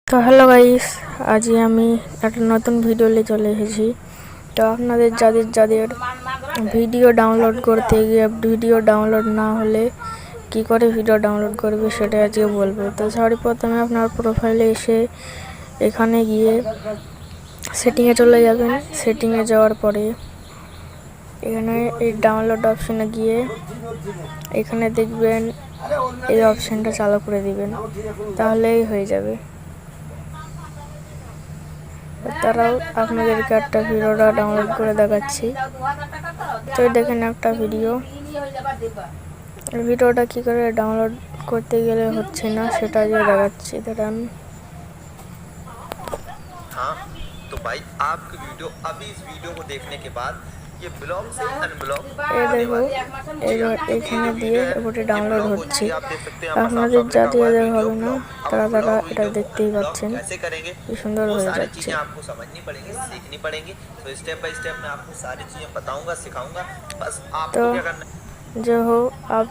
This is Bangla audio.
তো হ্যালো গাইস, আজই আমি একটা নতুন ভিডিও নিয়ে চলে এসেছি। তো আপনাদের যাদের যাদের ভিডিও ডাউনলোড করতে গিয়ে ভিডিও ডাউনলোড না হলে কি করে ভিডিও ডাউনলোড করবে সেটা আজকে বলবো। তো সর্বপ্রথমে আপনার প্রোফাইলে এসে এখানে গিয়ে সেটিংয়ে চলে যাবেন। সেটিংয়ে যাওয়ার পরে এখানে এই ডাউনলোড অপশানে গিয়ে এখানে দেখবেন এই অপশানটা চালু করে দিবেন, তাহলেই হয়ে যাবে। তারাও আপনাদেরকে একটা ভিডিওটা ডাউনলোড করে দেখাচ্ছি। তো দেখেন একটা ভিডিওটা কি করে ডাউনলোড করতে গেলে হচ্ছে না সেটা যে দেখাচ্ছি। দাঁড়ান। हाँ तो भाई आपकी वीडियो अभी इस वीडियो को देखने के बाद ये ब्लॉक से अनब्लॉक होने वाली है। এবার এখানে দিয়ে ওটা ডাউনলোড হচ্ছে। आप देख सकते हैं यहाँ আপনাদের साफ साफ लिखा हुआ है যাদের वीडियो হবে না ब्लॉक। তারা ब्लॉक এটা वीडियो को দেখতেই अनब्लॉक পাচ্ছেন कैसे करेंगे কি সুন্দর वो হয়ে सारी যাচ্ছে। चीजें आपको समझनी पड़ेंगी, सीखनी पड़ेंगी। तो स्टेप बाय स्टेप मैं आपको सारी चीजें बताऊंगा, सिखाऊंगा। बस आपको तो क्या करना है। जो हो आप